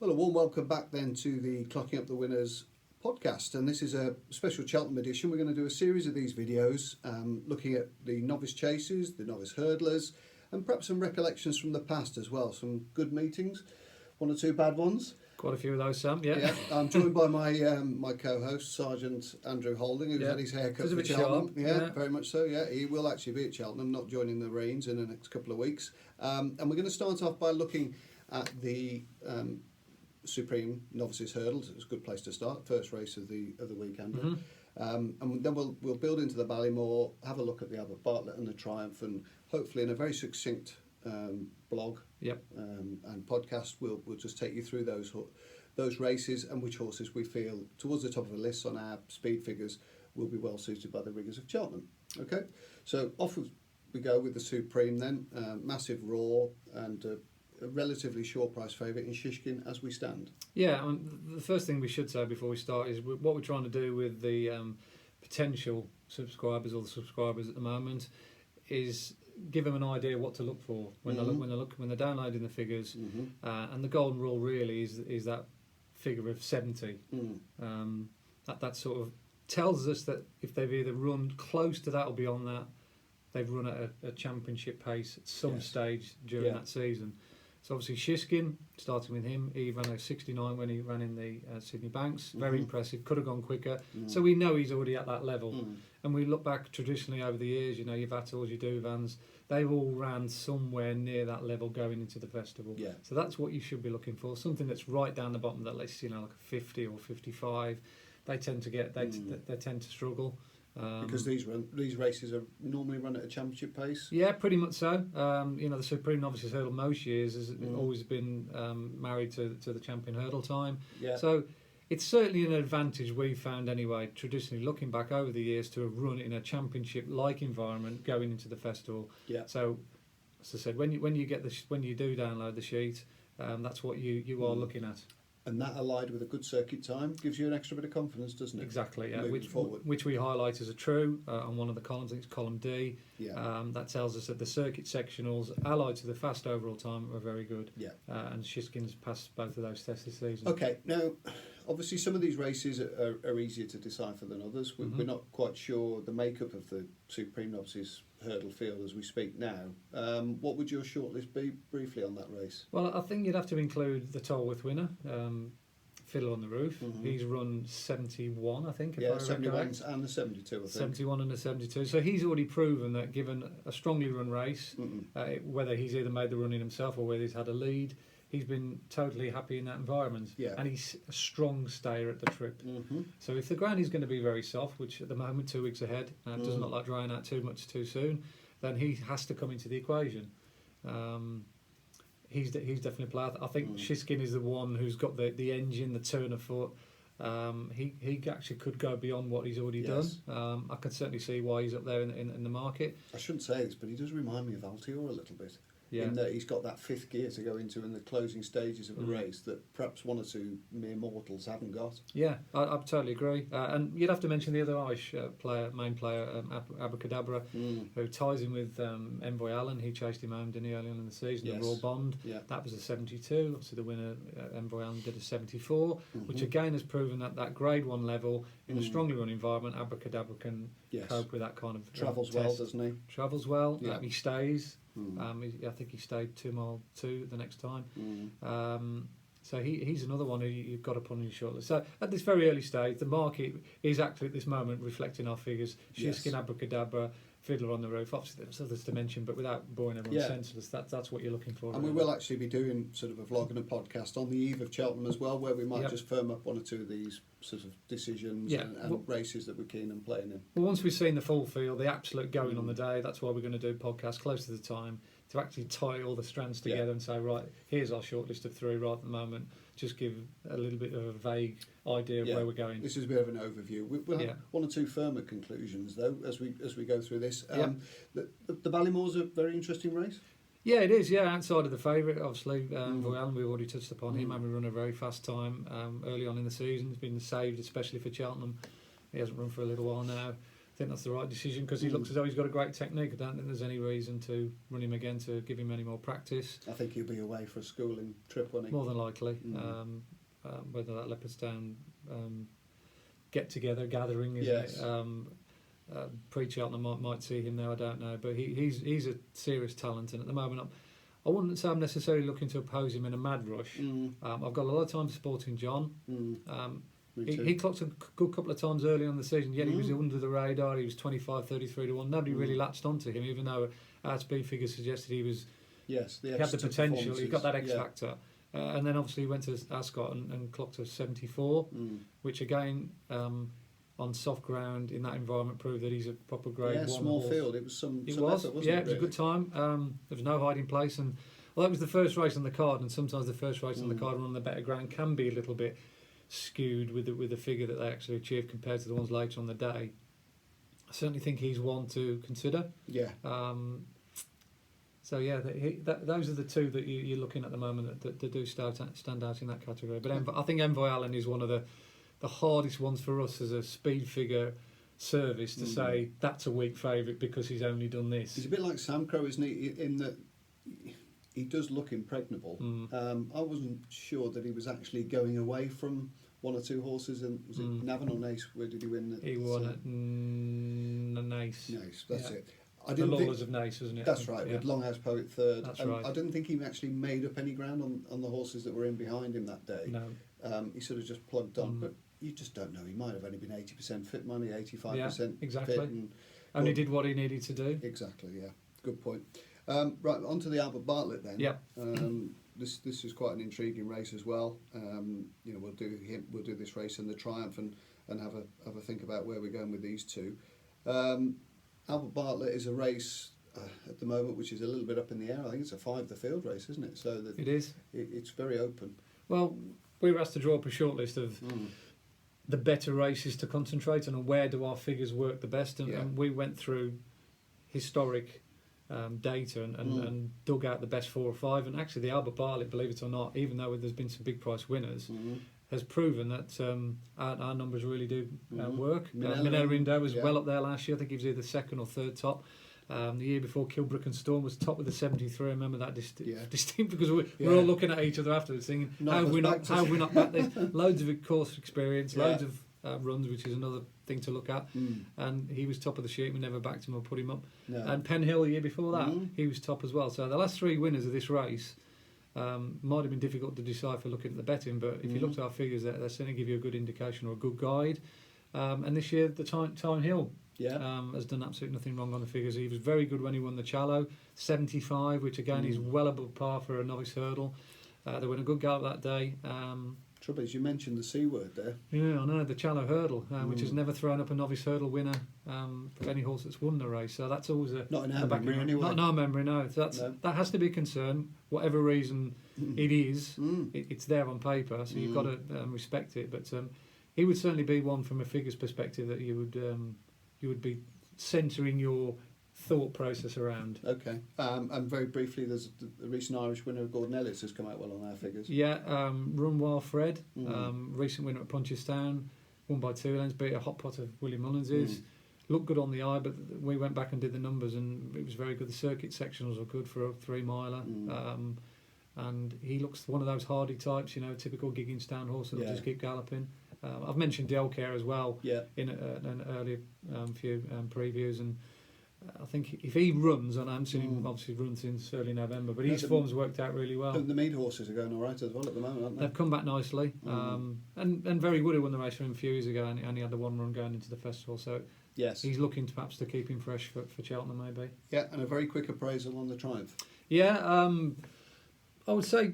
Well, a warm welcome back then to the Clocking Up the Winners podcast, and this is a special Cheltenham edition. We're going to do a series of these videos looking at the novice chases, the novice hurdlers, and perhaps some recollections from the past as well. Some good meetings, one or two bad ones. Quite a few of those, Sam, yeah. I'm joined by my my co-host, Sergeant Andrew Holding, who's had his haircut for Cheltenham. Yeah, very much so, yeah. He will actually be at Cheltenham, not joining the reins in the next couple of weeks. And we're going to start off by looking at the Supreme Novices Hurdles. It's a good place to start. First race of the weekend. Mm-hmm. And then we'll build into the Ballymore, have a look at the Abbot Bartlett and the Triumph, and hopefully in a very succinct blog and podcast, we'll just take you through those races and which horses we feel towards the top of the list on our speed figures will be well suited by the rigours of Cheltenham. Okay, so off we go with the Supreme then. Massive roar and a relatively short price favourite in Shishkin as we stand. Yeah, the first thing we should say before we start is what we're trying to do with the potential subscribers or the subscribers at the moment is give them an idea what to look for when they're downloading the figures. And the golden rule really is that figure of 70. That sort of tells us that if they've either run close to that or beyond that, they've run at a championship pace at some stage during that season. So obviously Shishkin, starting with him, he ran a 69 when he ran in the Sydney Banks. Very impressive, could have gone quicker. So we know he's already at that level. And we look back traditionally over the years, you know, your Vattels, your Duvans, they all ran somewhere near that level going into the festival. Yeah. So that's what you should be looking for, something that's right down the bottom of that list, you know, like a 50 or 55. They tend to get, they tend to struggle. Because these races are normally run at a championship pace? Yeah, pretty much so. You know, the Supreme Novices Hurdle most years has always been married to the champion hurdle time. Yeah. So it's certainly an advantage we've found anyway, traditionally looking back over the years, to have run in a championship-like environment going into the festival. Yeah. So, as I said, when you do download the sheet, that's what you are looking at. And that allied with a good circuit time gives you an extra bit of confidence, doesn't it? Exactly, yeah. Forward. Which we highlight as a true on one of the columns. I think it's column D. Yeah. That tells us that the circuit sectionals, allied to the fast overall time, are very good. Yeah. And Shishkin's passed both of those tests this season. Okay, now, obviously some of these races are easier to decipher than others. We're not quite sure the makeup of the Supreme Novices Hurdle field as we speak now. What would your shortlist be briefly on that race? Well, I think you'd have to include the Tolworth winner, Fiddler on the Roof. He's run 71, I think. Yeah, 71 and the 72, I think. 71 and the 72. So he's already proven that given a strongly run race, whether he's either made the running himself or whether he's had a lead, he's been totally happy in that environment. Yeah. And he's a strong stayer at the trip. So if the ground is going to be very soft, which at the moment 2 weeks ahead, doesn't look like drying out too much too soon, then he has to come into the equation. He's definitely a player. I think Shishkin is the one who's got the engine, the turn of foot. He actually could go beyond what he's already done. I can certainly see why he's up there in the market. I shouldn't say this, but he does remind me of Altior a little bit. Yeah. In that he's got that fifth gear to go into in the closing stages of a race that perhaps one or two mere mortals haven't got. Yeah, I totally agree. And you'd have to mention the other Irish main player, Abracadabra, who ties in with Envoy Allen. He chased him home, didn't he, early on in the season, the Raw Bond. Yeah. That was a 72. Obviously the winner, Envoy Allen, did a 74, which again has proven that grade 1 level in a strongly run environment, Abracadabra can cope with that kind of travels well, doesn't he? Travels well. Yeah. He stays. I think he stayed 2 mile 2 the next time. So he's another one who you've got to put on your shortlist. So at this very early stage, the market is actually at this moment reflecting our figures. Shishkin, Abracadabra, Fiddler on the Roof. Obviously there's others to mention, but without boring everyone senseless, that's what you're looking for. And we will actually be doing sort of a vlog and a podcast on the eve of Cheltenham as well, where we might just firm up 1 or 2 of these sort of decisions and races that we're keen on playing in. Well, once we've seen the full field, the absolute going on the day, that's why we're going to do podcasts close to the time, to actually tie all the strands together and say, right, here's our short list of 3 right at the moment. Just give a little bit of a vague idea of where we're going. This is a bit of an overview. We'll have 1 or 2 firmer conclusions though as we go through this. The Ballymore's a very interesting race. Yeah, it is. Yeah, outside of the favourite, obviously, Voyal, we've already touched upon him, having run a very fast time early on in the season. He's been saved, especially for Cheltenham. He hasn't run for a little while now. think that's the right decision because he looks as though he's got a great technique. I don't think there's any reason to run him again to give him any more practice. I think he'll be away for a schooling trip, won't he? More than likely. Whether that Leopardstown get together gathering, Yes. Pre-Cheltenham might see him there. I don't know, but he's a serious talent, and at the moment I wouldn't say I'm necessarily looking to oppose him in a mad rush. I've got a lot of time supporting John. He clocked a good couple of times early on the season, yet he was under the radar. He was 25-33 to 1. Nobody really latched onto him, even though our speed figures suggested he was. Yes, he had the potential. He got that X factor, and then obviously he went to Ascot and clocked a 74, which again on soft ground in that environment proved that he's a proper grade one small horse. field. It was some. It some was, effort, wasn't it was a good time. There was no hiding place, and well, that was the first race on the card. And sometimes the first race on the card on the better ground can be a little bit skewed with the figure that they actually achieved compared to the ones later on the day. I certainly think he's one to consider. Yeah. So yeah, those are the two that you're looking at the moment that do stand out in that category. But I think Envoy Allen is one of the hardest ones for us as a speed figure service to say that's a weak favourite because he's only done this. He's a bit like Sam Crow, isn't he? In that he does look impregnable. I wasn't sure that he was actually going away from one or two horses. And was it Navan or Nace? Where did he win? He won at Nace. Nace, that's it. The Lawlers of Nace, wasn't it? That's right, with Longhouse Poet third. That's right. I didn't think he actually made up any ground on the horses that were in behind him that day. No. He sort of just plugged on, but you just don't know. He might have only been 80% fit, money 85% exactly. fit. And, only did what he needed to do. Exactly, yeah. Good point. Right, on to the Albert Bartlett then. Yeah. This is quite an intriguing race as well. We'll do this race and the Triumph and have a think about where we're going with these two. Albert Bartlett is a race at the moment which is a little bit up in the air. I think it's a 5 the field race, isn't it? So it is. It's very open. Well, we were asked to draw up a shortlist of the better races to concentrate on and where do our figures work the best, and we went through historic data and dug out the best 4 or 5, and actually the Albert Bartlett, believe it or not, even though there's been some big price winners, has proven that our numbers really do work. Minella Rindo was well up there last year. I think he was either second or third top. The year before, Kilbrook and Storm was top with the 73. I remember that distinct because we're all looking at each other afterwards thinking, how have we not backed this? Loads of course experience, loads of runs, which is another thing to look at. And he was top of the sheet. We never backed him or put him up. No. And Penn Hill the year before that, he was top as well. So the last 3 winners of this race might have been difficult to decipher looking at the betting, but if you looked at our figures, they certainly give you a good indication or a good guide. And this year, the Time Hill has done absolutely nothing wrong on the figures. He was very good when he won the Challow, 75, which again is well above par for a novice hurdle. They went a good gallop that day. Trouble is, you mentioned the C word there. Yeah, I know, the Challow Hurdle, which has never thrown up a novice hurdle winner for any horse that's won the race. So that's always not in our memory anyway. Not in our memory, no. So that has to be a concern. Whatever reason it is, it's there on paper, so you've got to respect it. But he would certainly be one from a figures perspective that you would be centering your thought process around. Okay. And very briefly, there's the recent Irish winner of Gordon Ellis has come out well on our figures. Yeah, Run Wild Fred, recent winner at Punchestown, won by 2 lengths, beat a hot pot of William Mullins's. Looked good on the eye, but we went back and did the numbers and it was very good. The circuit sectionals were good for a 3-miler. And he looks one of those hardy types, typical Gigginstown horse that will just keep galloping. I've mentioned Delcare as well in an earlier few previews, and I think if he runs, and I haven't seen him obviously run since early November, but his form's worked out really well. The Mead horses are going all right as well at the moment, aren't they? They've come back nicely, and Very Woody won the race for him a few years ago, and he had the 1 run going into the festival, so he's looking to perhaps to keep him fresh for Cheltenham maybe. Yeah, and a very quick appraisal on the Triumph. Yeah, I would say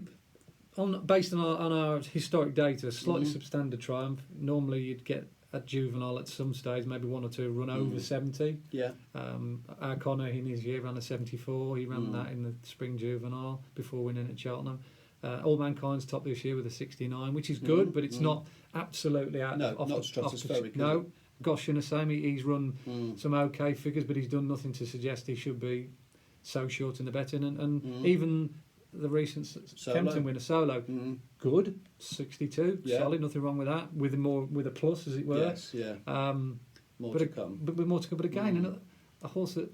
based on our historic data, slightly substandard Triumph. Normally you'd get a juvenile at some stage, maybe 1 or 2 run over 70. Yeah. Our Connor in his year ran a 74. He ran that in the spring juvenile before winning at Cheltenham. All Mankind's top this year with a 69, which is good, but it's not absolutely out. No, not stratospheric. No. Goshen the same. He's run some okay figures, but he's done nothing to suggest he should be so short in the betting. And even the recent Kempton winner Solo, good 62, solid, nothing wrong with that. With a plus, as it were. Yes, yeah. More to come. But more to come. But again, a horse that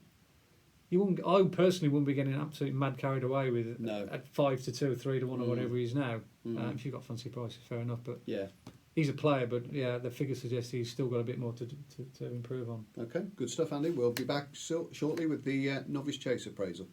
I personally wouldn't be getting absolutely mad carried away with at 5-2, 3-1, or whatever he is now. If you've got fancy prices, fair enough. But he's a player. But the figure suggests he's still got a bit more to improve on. Okay, good stuff, Andy. We'll be back shortly with the novice chase appraisal.